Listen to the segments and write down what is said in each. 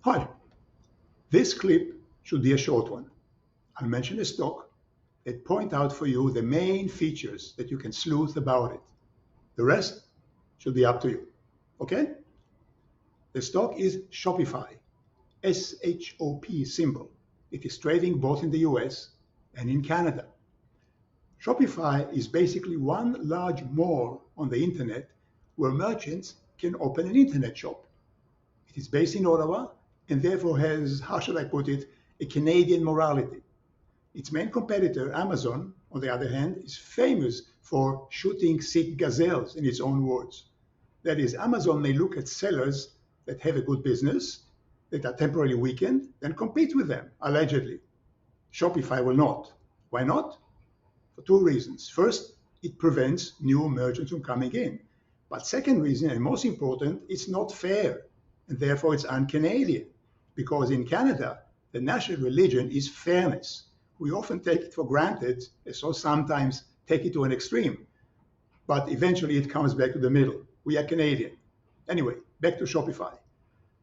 Hi, this clip should be a short one. I'll mention a stock and point out for you the main features that you can sleuth about it. The rest should be up to you. Okay? The stock is Shopify, SHOP symbol. It is trading both in the US and in Canada. Shopify is basically one large mall on the internet where merchants can open an internet shop. It is based in Ottawa and therefore has, how should I put it, a Canadian morality. Its main competitor, Amazon, on the other hand, is famous for shooting sick gazelles, in its own words. That is, Amazon may look at sellers that have a good business, that are temporarily weakened, and compete with them, allegedly. Shopify will not. Why not? For two reasons. First, it prevents new merchants from coming in. But second reason, and most important, it's not fair, and therefore it's un-Canadian. Because in Canada, the national religion is fairness. We often take it for granted, and so sometimes take it to an extreme. But eventually it comes back to the middle. We are Canadian. Anyway, back to Shopify.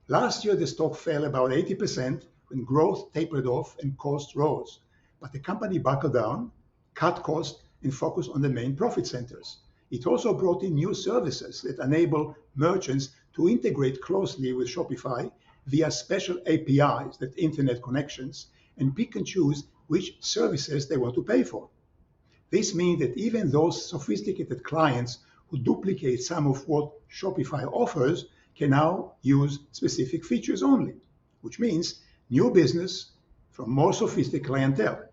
Last year, the stock fell about 80% when growth tapered off and costs rose. But the company buckled down, cut costs, and focused on the main profit centers. It also brought in new services that enable merchants to integrate closely with Shopify via special APIs, that internet connections, and pick and choose which services they want to pay for. This means that even those sophisticated clients who duplicate some of what Shopify offers can now use specific features only, which means new business from more sophisticated clientele.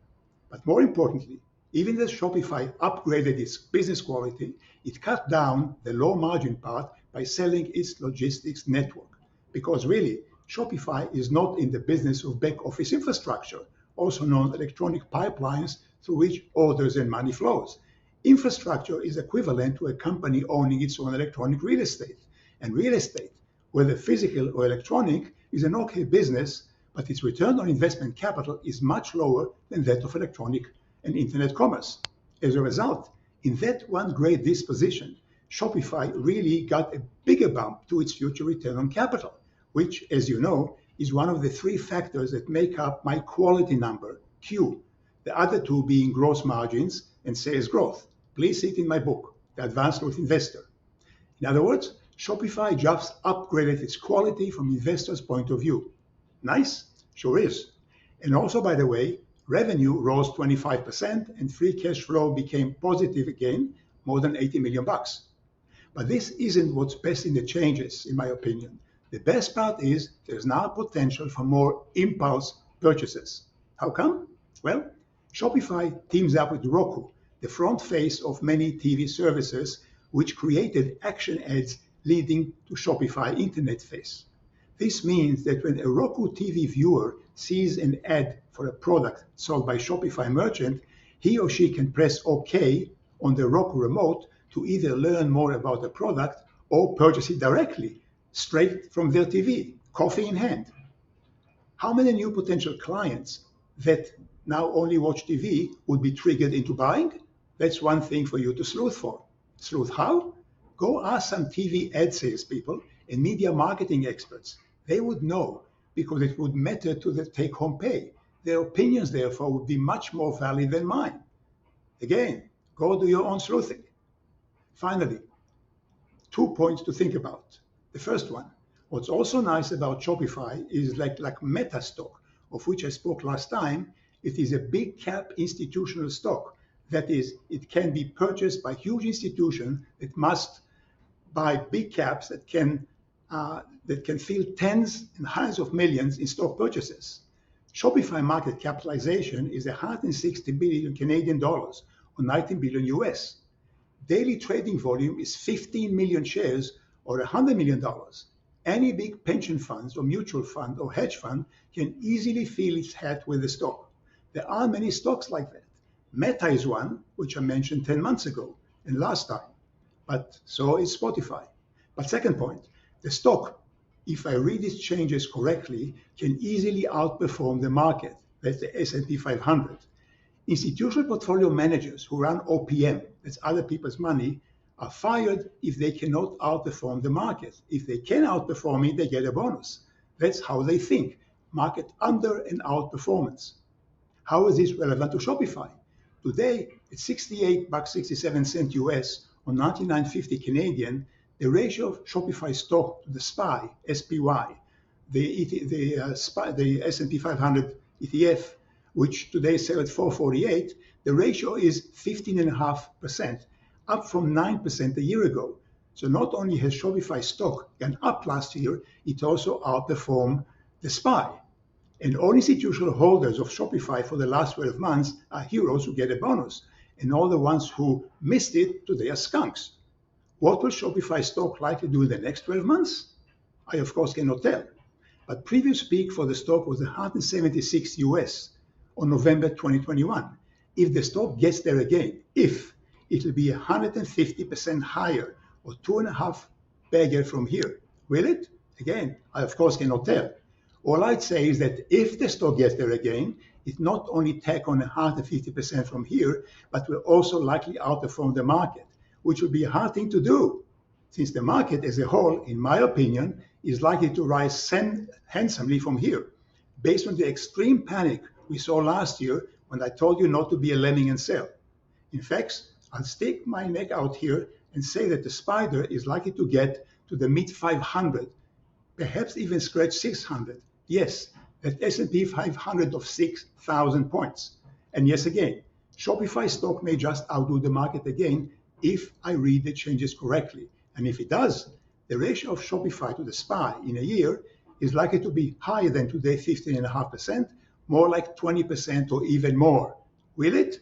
But more importantly, even as Shopify upgraded its business quality, it cut down the low margin part by selling its logistics network. Because really, Shopify is not in the business of back office infrastructure, also known as electronic pipelines through which orders and money flows. Infrastructure is equivalent to a company owning its own electronic real estate. And real estate, whether physical or electronic, is an okay business, but its return on investment capital is much lower than that of electronic and internet commerce. As a result, in that one great disposition, Shopify really got a bigger bump to its future return on capital, which, as you know, is one of the three factors that make up my quality number, Q, the other two being gross margins and sales growth. Please see it in my book, The Advanced Sleuth Investor. In other words, Shopify just upgraded its quality from investors' point of view. Nice? Sure is. And also, by the way, revenue rose 25% and free cash flow became positive again, more than $80 million. But this isn't what's best in the changes, in my opinion. The best part is there's now potential for more impulse purchases. How come? Well, Shopify teams up with ROKU, the front face of many TV services, which created action ads leading to Shopify internet face. This means that when a Roku TV viewer sees an ad for a product sold by Shopify merchant, he or she can press OK on the Roku remote to either learn more about the product or purchase it directly, straight from their TV, coffee in hand. How many new potential clients that now only watch TV would be triggered into buying? That's one thing for you to sleuth for. Sleuth how? Go ask some TV ad sales people and media marketing experts. They would know because it would matter to the take-home pay. Their opinions, therefore, would be much more valid than mine. Again, go do your own sleuthing. Finally, 2 points to think about. The first one, what's also nice about Shopify is like Meta stock, of which I spoke last time, it is a big cap institutional stock. That is, it can be purchased by huge institutions that must buy big caps that can fill tens and hundreds of millions in stock purchases. Shopify market capitalization is 160 billion Canadian dollars or 19 billion US. Daily trading volume is 15 million shares or $100 million. Any big pension funds or mutual fund or hedge fund can easily fill its hat with the stock. There are many stocks like that. Meta is one, which I mentioned 10 months ago and last time, but so is Spotify. But second point, the stock, if I read its changes correctly, can easily outperform the market. That's the S&P 500. Institutional portfolio managers who run OPM, that's other people's money, are fired if they cannot outperform the market. If they can outperform it, they get a bonus. That's how they think, market under and outperformance. How is this relevant to Shopify? Today, at $68.67 US or 99.50 Canadian, the ratio of Shopify stock to the SPY, the S&P 500 ETF, which today sells at 448, the ratio is 15.5%, up from 9% a year ago. So not only has Shopify stock gone up last year, it also outperformed the SPY. And all institutional holders of Shopify for the last 12 months are heroes who get a bonus. And all the ones who missed it, today are skunks. What will Shopify stock likely do in the next 12 months? I, of course, cannot tell. But previous peak for the stock was 176 US on November 2021. If the stock gets there again, it will be 150% higher or 2.5 bagger from here. Will it? Again, I, of course, cannot tell. All I'd say is that if the stock gets there again, it not only tack on 150% from here, but will also likely outperform the market, which would be a hard thing to do, since the market as a whole, in my opinion, is likely to rise handsomely from here, based on the extreme panic we saw last year when I told you not to be a lemming and sell. In fact, I'll stick my neck out here and say that the spider is likely to get to the mid 500, perhaps even scratch 600. Yes, that S&P 500 of 6,000 points. And yes, again, Shopify stock may just outdo the market again if I read the changes correctly. And if it does, the ratio of Shopify to the SPY in a year is likely to be higher than today, 15.5%, more like 20% or even more. Will it?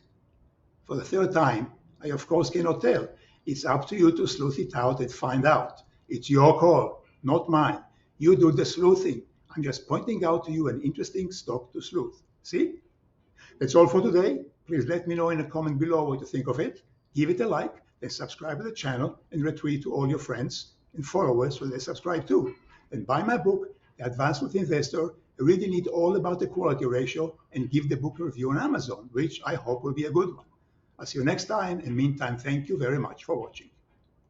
For the third time, I of course cannot tell. It's up to you to sleuth it out and find out. It's your call, not mine. You do the sleuthing. I'm just pointing out to you an interesting stock to sleuth. See? That's all for today. Please let me know in a comment below what you think of it. Give it a like, then subscribe to the channel and retweet to all your friends and followers so they subscribe too. And buy my book, The Advanced Sleuth Investor, reading it all about the quality ratio, and give the book a review on Amazon, which I hope will be a good one. I'll see you next time, and meantime, thank you very much for watching.